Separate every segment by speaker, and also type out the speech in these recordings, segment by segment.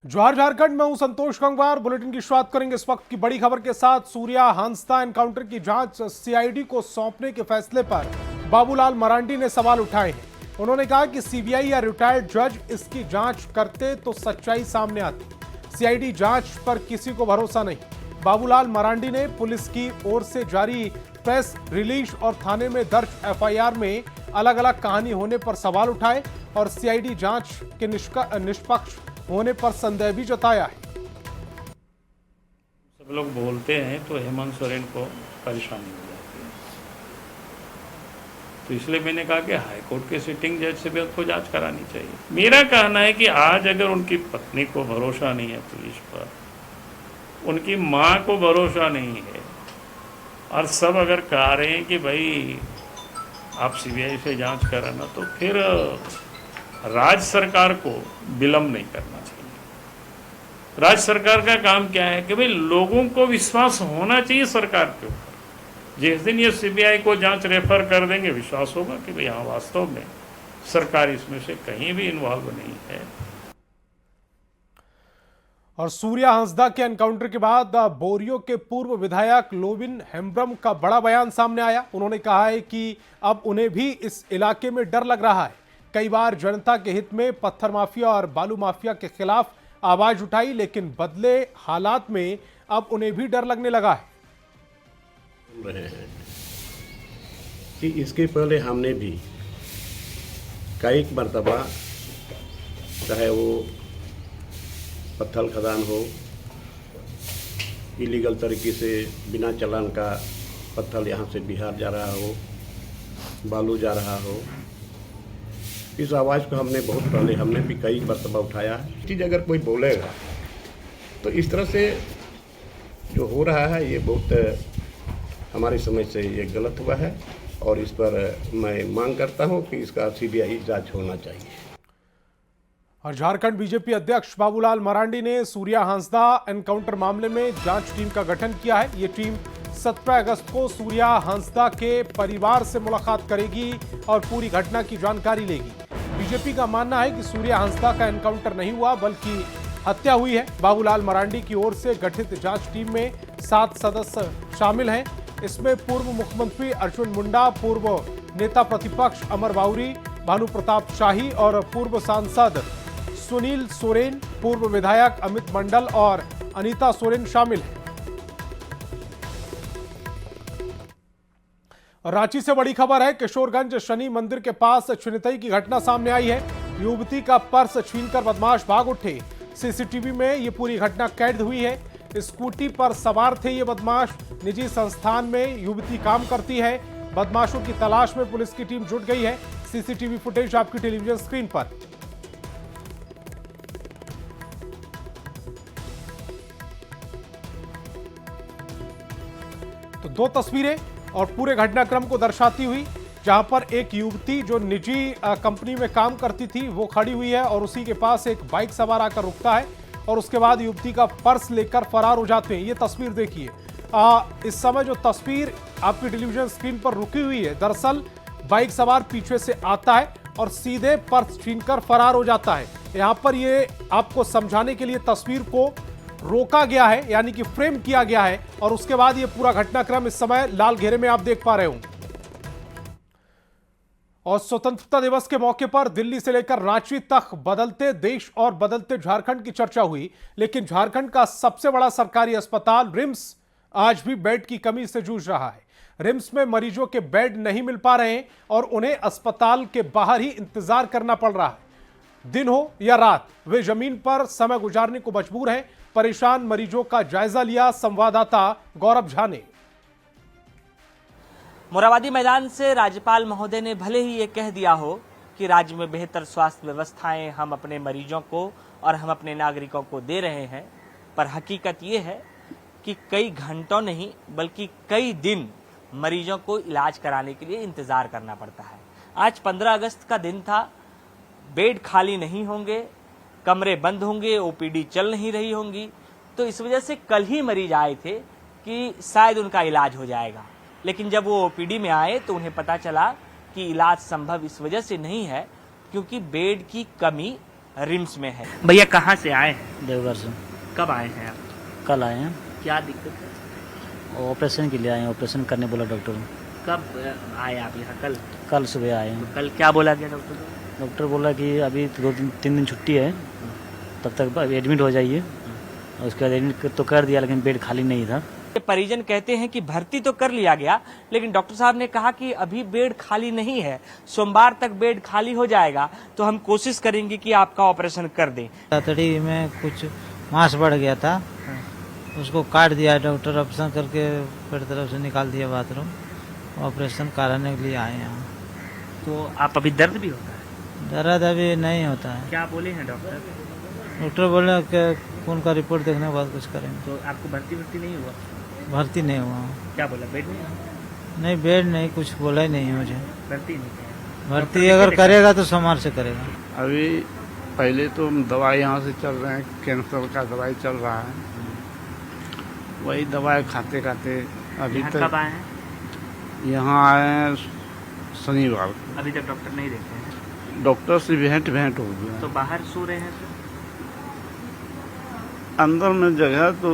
Speaker 1: जवाहर झारखंड में हूं संतोष गंगवार। बुलेटिन की शुरुआत करेंगे इस वक्त की बड़ी खबर के साथ। सूर्या हांसदा एनकाउंटर की जांच सीआईडी को सौंपने के फैसले पर बाबूलाल मरांडी ने सवाल उठाए हैं। उन्होंने कहा कि सीबीआई या रिटायर्ड जज इसकी जांच करते तो सच्चाई सामने आती। सीआईडी जांच पर किसी को भरोसा नहीं। बाबूलाल मरांडी ने पुलिस की ओर से जारी प्रेस रिलीज और थाने में दर्ज एफआईआर में अलग अलग कहानी होने पर सवाल उठाए और सीआईडी जांच के निष्पक्ष होने पर संदेह भी जताया है।
Speaker 2: सब लोग बोलते हैं तो हेमंत सोरेन को परेशानी हो जाती है, तो इसलिए मैंने कहा कि हाईकोर्ट के सिटिंग जज से भी उसको जांच करानी चाहिए। मेरा कहना है कि आज अगर उनकी पत्नी को भरोसा नहीं है पुलिस पर, उनकी माँ को भरोसा नहीं है और सब अगर कह रहे हैं कि भाई आप सीबीआई से जांच कराना, तो फिर राज्य सरकार को विलंब नहीं करना चाहिए। राज्य सरकार का काम क्या है कि भाई लोगों को विश्वास होना चाहिए सरकार के ऊपर। जिस दिन ये सीबीआई को जांच रेफर कर देंगे, विश्वास होगा कि भाई हाँ वास्तव में सरकार इसमें से कहीं भी इन्वॉल्व नहीं है।
Speaker 1: और सूर्या हांसदा के एनकाउंटर के बाद बोरियो के पूर्व विधायक लोविन हेम्ब्रम का बड़ा बयान सामने आया। उन्होंने कहा है कि अब उन्हें भी इस इलाके में डर लग रहा है। कई बार जनता के हित में पत्थर माफिया और बालू माफिया के खिलाफ आवाज उठाई, लेकिन बदले हालात में अब उन्हें भी डर लगने लगा है।
Speaker 3: रहे हैं कि इसके पहले हमने भी कई मरतबा, चाहे वो पत्थर खदान हो, इलीगल तरीके से बिना चालान का पत्थर यहाँ से बिहार जा रहा हो, बालू जा रहा हो, इस आवाज़ को हमने बहुत पहले भी कई मरतबा उठाया है। चीज़ अगर कोई बोलेगा तो इस तरह से जो हो रहा है ये बहुत हमारी समझ से ये गलत हुआ है और इस पर मैं मांग करता हूं कि इसका सीबीआई जांच होना चाहिए।
Speaker 1: और झारखंड बीजेपी अध्यक्ष बाबूलाल मरांडी ने सूर्या हांसदा एनकाउंटर मामले में जांच टीम का गठन किया है। ये टीम 17 अगस्त को सूर्या हांसदा के परिवार से मुलाकात करेगी और पूरी घटना की जानकारी लेगी। बीजेपी का मानना है कि सूर्या हांसदा का एनकाउंटर नहीं हुआ बल्कि हत्या हुई है। बाबूलाल मरांडी की ओर से गठित जांच टीम में 7 सदस्य शामिल हैं। इसमें पूर्व मुख्यमंत्री अर्जुन मुंडा, पूर्व नेता प्रतिपक्ष अमर बाउरी, भानु प्रताप शाही और पूर्व सांसद सुनील सोरेन, पूर्व विधायक अमित मंडल और अनीता सोरेन शामिल हैं। रांची से बड़ी खबर है। किशोरगंज शनि मंदिर के पास छिनतई की घटना सामने आई है। युवती का पर्स छीनकर बदमाश भाग उठे। सीसीटीवी में ये पूरी घटना कैद हुई है। स्कूटी पर सवार थे ये बदमाश। निजी संस्थान में युवती काम करती है। बदमाशों की तलाश में पुलिस की टीम जुट गई है। सीसीटीवी फुटेज आपकी टेलीविजन स्क्रीन पर। तो 2 तस्वीरें और पूरे घटनाक्रम को दर्शाती हुई, जहां पर एक युवती जो निजी कंपनी में काम करती थी वो खड़ी हुई है और उसी के पास एक बाइक सवार आकर रुकता है और उसके बाद युवती का पर्स लेकर फरार हो जाते हैं। ये तस्वीर देखिए। इस समय जो तस्वीर आपकी टेलीविजन स्क्रीन पर रुकी हुई है, दरअसल बाइक सवार पीछे से आता है और सीधे पर्स छीनकर फरार हो जाता है। यहां पर ये आपको समझाने के लिए तस्वीर को रोका गया है, यानी कि फ्रेम किया गया है और उसके बाद ये पूरा घटनाक्रम इस समय लाल घेरे में आप देख पा रहे हो। और स्वतंत्रता दिवस के मौके पर दिल्ली से लेकर रांची तक बदलते देश और बदलते झारखंड की चर्चा हुई, लेकिन झारखंड का सबसे बड़ा सरकारी अस्पताल रिम्स आज भी बेड की कमी से जूझ रहा है। रिम्स में मरीजों के बेड नहीं मिल पा रहे हैं और उन्हें अस्पताल के बाहर ही इंतजार करना पड़ रहा है। दिन हो या रात, वे जमीन पर समय गुजारने को मजबूर हैं। परेशान मरीजों का जायजा लिया संवाददाता गौरव झा ने।
Speaker 4: मोराबादी मैदान से राज्यपाल महोदय ने भले ही ये कह दिया हो कि राज्य में बेहतर स्वास्थ्य व्यवस्थाएं हम अपने मरीजों को और हम अपने नागरिकों को दे रहे हैं, पर हकीकत ये है कि कई घंटों नहीं बल्कि कई दिन मरीजों को इलाज कराने के लिए इंतजार करना पड़ता है। आज 15 अगस्त का दिन था। बेड खाली नहीं होंगे, कमरे बंद होंगे, ओपीडी चल नहीं रही होंगी, तो इस वजह से कल ही मरीज आए थे कि शायद उनका इलाज हो जाएगा। लेकिन जब वो ओपीडी में आए तो उन्हें पता चला कि इलाज संभव इस वजह से नहीं है क्योंकि बेड की कमी रिम्स में है। भैया कहाँ से आए हैं?
Speaker 5: देवघर से
Speaker 4: कब आए हैं आप?
Speaker 5: कल आए हैं।
Speaker 4: क्या दिक्कत है?
Speaker 5: ऑपरेशन के लिए आए हैं, ऑपरेशन करने बोला डॉक्टर ने।
Speaker 4: कब आए आप यहाँ?
Speaker 5: कल सुबह आए हैं।
Speaker 4: तो कल क्या बोला गया डॉक्टर को?
Speaker 5: डॉक्टर बोला कि अभी 2-3 दिन छुट्टी है, तब तक एडमिट हो जाइए। और उसके बाद एडमिट तो कर दिया, लेकिन बेड खाली नहीं था।
Speaker 4: परिजन कहते हैं कि भर्ती तो कर लिया गया, लेकिन डॉक्टर साहब ने कहा कि अभी बेड खाली नहीं है, सोमवार तक बेड खाली हो जाएगा तो हम कोशिश करेंगे कि आपका ऑपरेशन कर दें।
Speaker 6: आंतड़ी में कुछ मांस बढ़ गया था, उसको काट दिया डॉक्टर, ऑपरेशन करके पेट तरफ से निकाल दिया बाथरूम। ऑपरेशन कराने के लिए आए हैं।
Speaker 4: तो आप अभी दर्द भी होता है?
Speaker 6: दर्द अभी नहीं होता है।
Speaker 4: क्या बोले हैं डॉक्टर?
Speaker 6: डॉक्टर बोले कि खून का रिपोर्ट देखने के बाद कुछ करेंगे।
Speaker 4: तो आपको भर्ती नहीं हुआ?
Speaker 6: भर्ती नहीं हुआ।
Speaker 4: क्या बोला? बेड नहीं?
Speaker 6: नहीं, बेड नहीं, कुछ बोला ही नहीं मुझे।
Speaker 4: भर्ती नहीं?
Speaker 6: भर्ती अगर करेगा तो सोमवार से करेगा।
Speaker 7: अभी पहले तो दवाई यहाँ से चल रहे हैं, कैंसर का दवाई चल रहा है, वही दवाई खाते खाते अभी तक।
Speaker 4: कब आए हैं?
Speaker 7: यहाँ आए हैं शनिवार को।
Speaker 4: अभी तक डॉक्टर नहीं देखे हैं?
Speaker 7: डॉक्टर से भेंट हो गया।
Speaker 4: तो बाहर सो रहे हैं?
Speaker 7: अंदर में जगह तो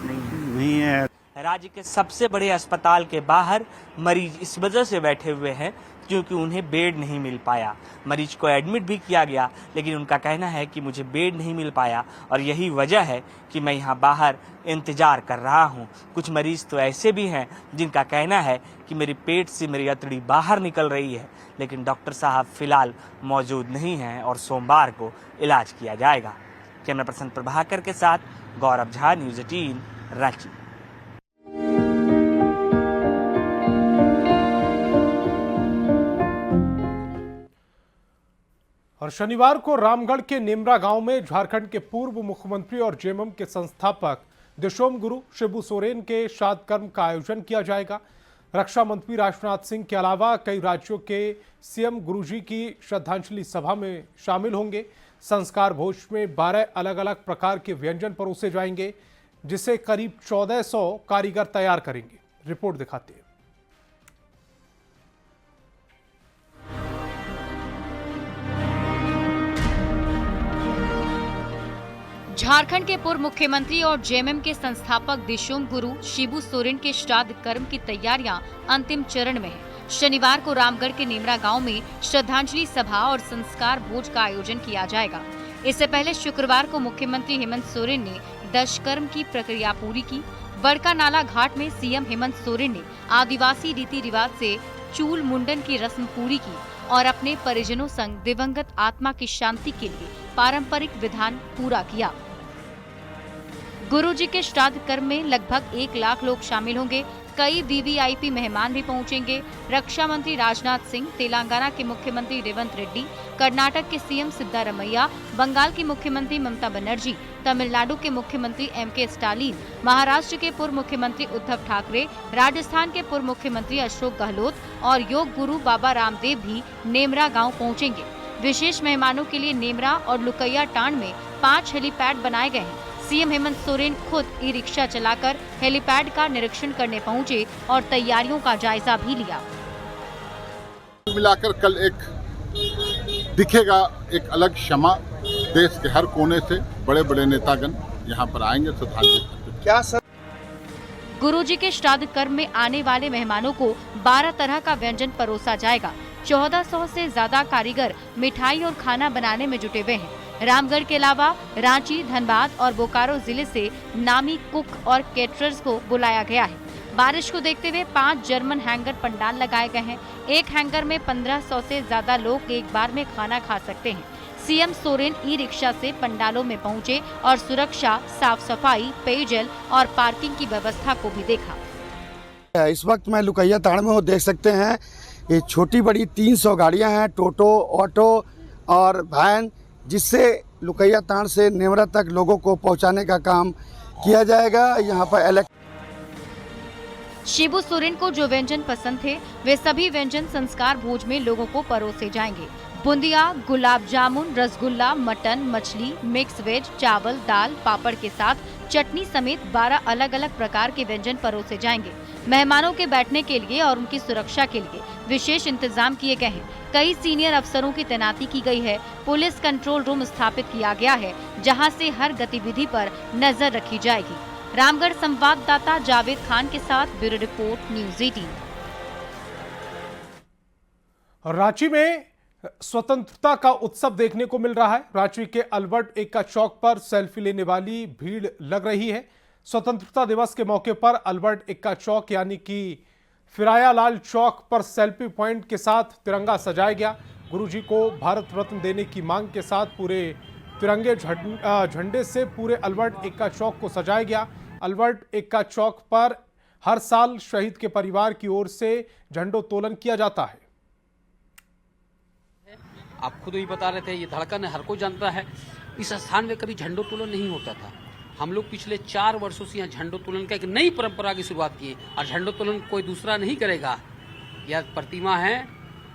Speaker 4: नहीं है। राज्य के सबसे बड़े अस्पताल के बाहर मरीज इस वजह से बैठे हुए हैं क्योंकि उन्हें बेड नहीं मिल पाया। मरीज को एडमिट भी किया गया, लेकिन उनका कहना है कि मुझे बेड नहीं मिल पाया और यही वजह है कि मैं यहाँ बाहर इंतजार कर रहा हूँ। कुछ मरीज तो ऐसे भी हैं जिनका कहना है कि मेरे पेट से मेरी अतड़ी बाहर निकल रही है, लेकिन डॉक्टर साहब फिलहाल मौजूद नहीं हैं और सोमवार को इलाज किया जाएगा। कैमरा पर्सन प्रभाकर के साथ गौरव झा, न्यूज़ 18 रांची।
Speaker 1: और शनिवार को रामगढ़ के नेमरा गांव में झारखंड के पूर्व मुख्यमंत्री और जेएमएम के संस्थापक दिशोम गुरु शिबू सोरेन के श्राद्ध कर्म का आयोजन किया जाएगा। रक्षा मंत्री राजनाथ सिंह के अलावा कई राज्यों के सीएम गुरुजी की श्रद्धांजलि सभा में शामिल होंगे। संस्कार भोज में 12 अलग अलग प्रकार के व्यंजन परोसे जाएंगे, जिसे करीब 1400 कारीगर तैयार करेंगे। रिपोर्ट दिखाते हैं।
Speaker 8: झारखंड के पूर्व मुख्यमंत्री और जेएमएम के संस्थापक दिशोम गुरु शिबू सोरेन के श्राद्ध कर्म की तैयारियां अंतिम चरण में है। शनिवार को रामगढ़ के नेमरा गांव में श्रद्धांजलि सभा और संस्कार भोज का आयोजन किया जाएगा। इससे पहले शुक्रवार को मुख्यमंत्री हेमंत सोरेन ने दशकर्म की प्रक्रिया पूरी की। बड़का नाला घाट में सीएम हेमंत सोरेन ने आदिवासी रीति रिवाज से चूल मुंडन की रस्म पूरी की और अपने परिजनों संग दिवंगत आत्मा की शांति के लिए पारंपरिक विधान पूरा किया। गुरुजी के श्राद्ध कर्म में लगभग 1 लाख लोग शामिल होंगे। कई वीवीआईपी मेहमान भी पहुंचेंगे। रक्षा मंत्री राजनाथ सिंह, तेलंगाना के मुख्यमंत्री रेवंत रेड्डी, कर्नाटक के सीएम सिद्धारमैया, बंगाल की मुख्यमंत्री ममता बनर्जी, तमिलनाडु के मुख्यमंत्री एमके स्टालिन, महाराष्ट्र के पूर्व मुख्यमंत्री उद्धव ठाकरे, राजस्थान के पूर्व मुख्यमंत्री अशोक गहलोत और योग गुरु बाबा रामदेव भी नेमरा गाँव पहुँचेंगे। विशेष मेहमानों के लिए नेमरा और लुकैया टांड में 5 हेलीपैड बनाए गए हैं। सीएम हेमंत सोरेन खुद ई रिक्शा चलाकर हेलीपैड का निरीक्षण करने पहुंचे और तैयारियों का जायजा भी लिया।
Speaker 9: मिलाकर कल एक दिखेगा एक अलग शमा। देश के हर कोने से बड़े बड़े नेतागण यहाँ पर आएंगे श्रद्धांजलि। क्या सर?
Speaker 8: गुरुजी के श्राद्ध कर्म में आने वाले मेहमानों को 12 तरह का व्यंजन परोसा जाएगा। 1400 से ज्यादा कारीगर मिठाई और खाना बनाने में जुटे हुए हैं। रामगढ़ के अलावा रांची, धनबाद और बोकारो जिले से नामी कुक और केटरर्स को बुलाया गया है। बारिश को देखते हुए 5 जर्मन हैंगर पंडाल लगाए गए हैं। एक हैंगर में 1500 से ज्यादा लोग एक बार में खाना खा सकते हैं। सीएम सोरेन ई रिक्शा से पंडालों में पहुंचे और सुरक्षा, साफ सफाई, पेयजल और पार्किंग की व्यवस्था को भी देखा।
Speaker 10: इस वक्त मैं लुकैया ताड़ में देख सकते हैं, ये छोटी बड़ी 300 गाड़ियां हैं, टोटो, ऑटो और वैन, जिससे लुकैया ताड़ से नेमरा तक लोगों को पहुंचाने का काम किया जाएगा। यहाँ पर
Speaker 8: शिबू सोरेन को जो व्यंजन पसंद थे वे सभी व्यंजन संस्कार भोज में लोगों को परोसे जाएंगे। बूंदिया, गुलाब जामुन, रसगुल्ला, मटन, मछली, मिक्स वेज, चावल, दाल, पापड़ के साथ चटनी समेत 12 अलग अलग प्रकार के व्यंजन परोसे जाएंगे। मेहमानों के बैठने के लिए और उनकी सुरक्षा के लिए विशेष इंतजाम किए गए हैं। कई सीनियर अफसरों की तैनाती की गई है। पुलिस कंट्रोल रूम स्थापित किया गया है, जहां से हर गतिविधि पर नजर रखी जाएगी। रामगढ़ संवाददाता जावेद खान के साथ ब्यूरो रिपोर्ट, न्यूज़ 18।
Speaker 1: रांची में स्वतंत्रता का उत्सव देखने को मिल रहा है। रांची के अल्बर्ट एक्का चौक पर सेल्फी लेने वाली भीड़ लग रही है। स्वतंत्रता दिवस के मौके पर अल्बर्ट एक्का चौक यानी कि फिरायालाल चौक पर सेल्फी पॉइंट के साथ तिरंगा सजाया गया। गुरुजी को भारत रत्न देने की मांग के साथ पूरे तिरंगे झंडे से पूरे अल्बर्ट एक्का चौक को सजाया गया। अल्बर्ट एक्का चौक पर हर साल शहीद के परिवार की ओर से झंडोत्तोलन किया जाता है।
Speaker 11: आप खुद ही बता रहे थे, ये धड़कन है, हर कोई जानता है। इस स्थान में कभी झंडोत्तोलन नहीं होता था। हम लोग पिछले 4 वर्षों से यहाँ झंडोत्तोलन का एक नई परंपरा की शुरुआत की और झंडोत्तोलन कोई दूसरा नहीं करेगा। यह प्रतिमा है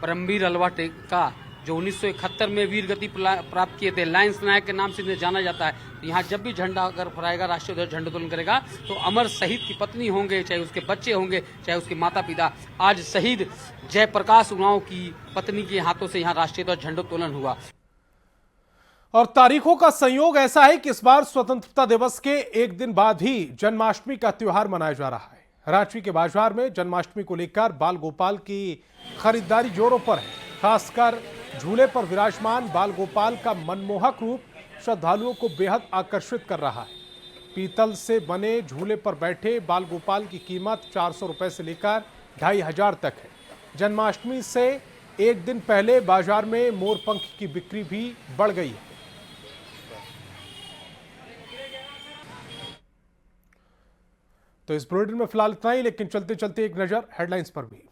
Speaker 11: परमवीर अल्बर्ट एक्का, जो 1971 में वीर गति प्राप्त किए थे। लायंस नायक के नाम से इन्हें जाना जाता है। यहाँ जब भी झंडा अगर फहराएगा, राष्ट्रीय ध्वज झंडोत्तोलन करेगा, तो अमर शहीद की पत्नी होंगे, चाहे उसके बच्चे होंगे, चाहे उसके माता पिता। आज शहीद जयप्रकाश उरांव की पत्नी के हाथों से यहाँ राष्ट्रीय ध्वज झंडोत्तोलन हुआ।
Speaker 1: और तारीखों का संयोग ऐसा है कि इस बार स्वतंत्रता दिवस के एक दिन बाद ही जन्माष्टमी का त्योहार मनाया जा रहा है। रांची के बाजार में जन्माष्टमी को लेकर बाल गोपाल की खरीदारी जोरों पर है। खासकर झूले पर विराजमान बाल गोपाल का मनमोहक रूप श्रद्धालुओं को बेहद आकर्षित कर रहा है। पीतल से बने झूले पर बैठे बाल गोपाल की कीमत 400 रुपए से लेकर 2500 तक है। जन्माष्टमी से एक दिन पहले बाजार में मोरपंख की बिक्री भी बढ़ गई है। तो इस बुलेटिन में फिलहाल इतना ही, लेकिन चलते चलते एक नजर हेडलाइंस पर भी।